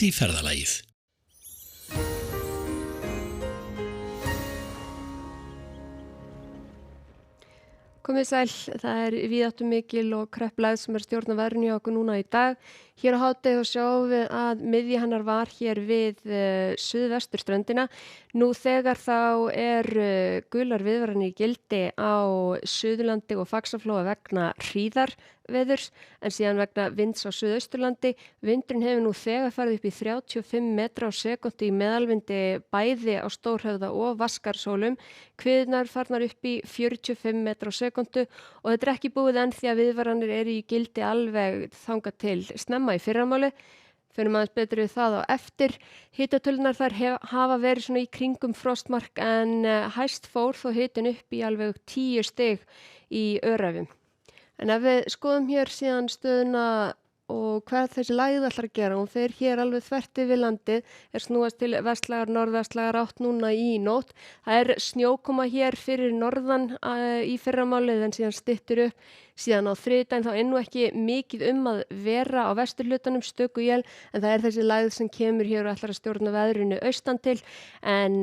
í ferðalagið. Komið sæl, það er víðáttumikil og krepplægð sem stjórna veðrinu hjá okkur núna í dag. Hér á hádegi sjáum við að miðja hennar var hér við suðvesturströndina. Nú þegar þá gular viðvaranir í gildi á Suðurlandi og Faxaflóa vegna hríðarveðurs, en síðan vegna vinds á Suðausturlandi. Vindurinn hefur nú þegar farið upp í 35 metra á sekúndu í meðalvindi bæði á Stórhöfða og Vatnsskarðshólum. Hviðurnar farnar upp í 45 metra á sekúndu og þetta er ekki búið enn því að viðvaranir eru í gildi alveg þangað til snemma í fyrramáli. Fyrir aðeins betur við það á eftir. Hitatölunar þar hafa verið svona í kringum frostmark en hæst fór þó hitin upp í alveg 10 stig í Öræfum. En ef við skoðum hér síðan stöðuna og hvað þessi lægð ætlar að gera, hún fer hér alveg þvert yfir landið, snúast til vestlægar, norðvestlægar átt núna í nótt. Það er snjókoma hér fyrir norðan í fyrramálið en síðan styttir upp. Síðan á þriðjudaginn þá er nú ekki mikið að vera á vesturhlutanum, stöku él, en það er þessi lægð sem kemur hér og ætlar að stjórna veðrinu austan til, en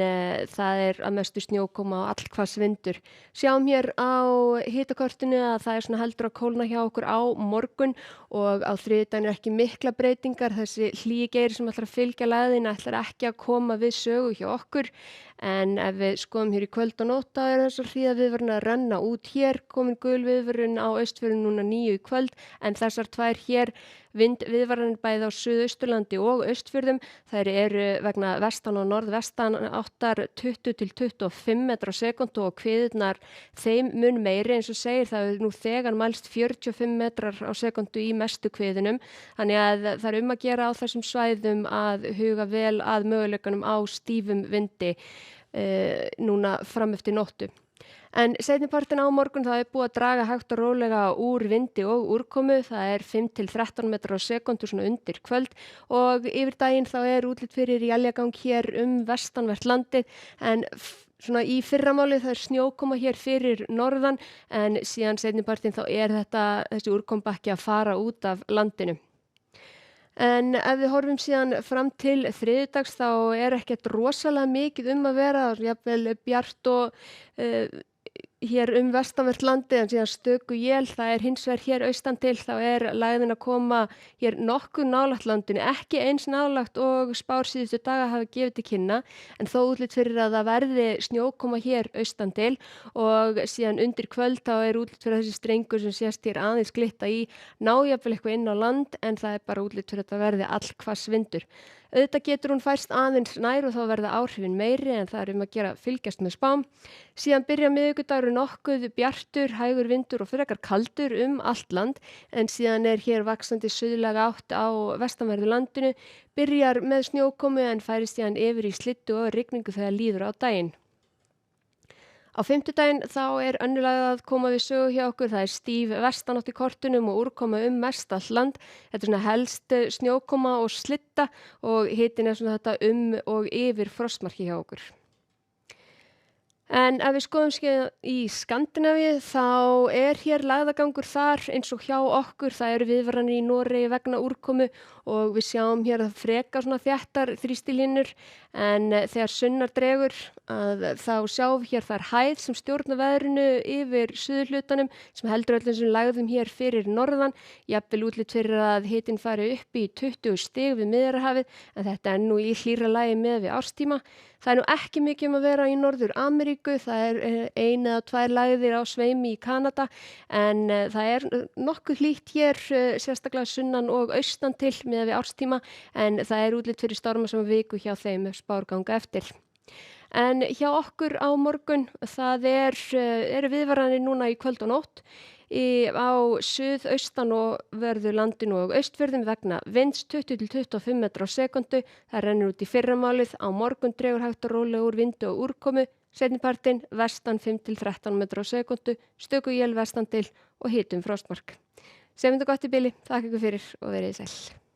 það er að mestu snjókoma og allhvass vindur. Sjáum hér á hitakortinu að það er svona heldur að kólna hjá okkur á morgun og á þriðjudaginn er ekki mikla breytingar. Þessi hlýi geiri sem ætlar að fylgja lægðina ætlar ekki að koma við sögu hjá okkur. En ef við skoðum hér í kvöld og nótt þá er þessar hríðarviðvörun að renna út hér, komin gul viðvörun á Austfjörðum núna 9 í kvöld, en þessar tvær hér vindviðvaranir bæði á Suðausturlandi og Austfjörðum. Þær eru vegna vestan og norðvestan áttar 20 til 25 metra á sekúndu og hviðurnar þeim mun meiri, eins og segir, það er nú þegar mælst 45 metrar á sekúndu í mestu hviðunum. Þannig að það er að gera á þessum svæðum að huga vel að möguleikunum á stífum vindi núna fram eftir nóttu. En seinnipartinn á morgun það er búið að draga hægt og rólega úr vindi og úrkomu. Það er 5 til 13 metrar á sekúndu svona undir kvöld og yfir daginn þá er útlit fyrir éljagang hér vestanvert landið, en svona í fyrramáli það er snjókoma hér fyrir norðan, en síðan seinnipartinn þá er þessi úrkombakki að fara út af landinu. En ef við horfum síðan fram til þriðjudags þá er ekkert rosalega mikið að vera, jafnvel bjart og hér vestanvert landið, en síðan stöku él. Það er hins vegar hér austan til, þá er lægðin að koma hér nokkuð nálægt landinu, ekki eins nálægt og spár síðustu daga hafa gefið til kynna, en þó útlit fyrir að það verði snjókoma hér austan til og síðan undir kvöld þá er útlit fyrir þessi strengur sem sést hér aðeins glitta í jafnvel eitthvað inn á land, en það er bara útlit fyrir að það verði allhvass vindur. Auðvitað getur hún færst aðeins nær og þá verða áhrifin meiri, en það er að gera að fylgjast með spám. Síðan byrja miðvikudagur nokkuð bjartur, hægur vindur og frekar kaldur allt land, en síðan er hér vaxandi suðlæga átt á vestanverðu landinu, byrjar með snjókomu en færist síðan yfir í slyddu og rigningu þegar líður á daginn. Á fimmtudaginn þá er önnur lægð að koma við sögu hjá okkur. Það er stíf vestanátt í kortunum og úrkoma mest allt land. Þetta er svona helst snjókoma og slydda og hitinn er svona þetta og yfir frostmarki hjá okkur. En ef við skoðum í Skandinavíu þá er hér lægðagangur þar eins og hjá okkur. Það eru viðvaranir í Noregi vegna úrkomu og við sjáum hér að freka svona þéttar þrýstilínur, en þegar sunnar dregur þá sjáum við hér þar hæð sem stjórna veðrinu yfir suðurhlutanum sem heldur öllum sem lægðum hér fyrir norðan. Jafnvel útlit fyrir að hitinn fari upp í 20 stig við Miðjarðarhafið, en þetta er nú í hlýrra lagi miðað við árstíma. Það er nú ekki mikið að vera í Norður-Ameríku, það er 1 eða 2 lægðir á sveimi í Kanada, en það er nokkuð hlýtt hér, sérstaklega sunnan og austan til miðað við árstíma, en það er útlit fyrir stormasama viku hjá þeim spárganga eftir. En hjá okkur á morgun það eru viðvaranir núna í kvöld og nótt á suðaustan og verður landinu og Austfjörðum vegna vinds 20 til 25 metra á sekúndu. Það rennur út í fyrramálið. Á morgun dregur hægt og rólega úr vindu og úrkomu. Seinnipartinn vestan 5 til 13 metra á sekúndu, stöku él vestan til og hitum frostmark. Segjum þetta gott í bili. Takk ykkur fyrir og verið sæl.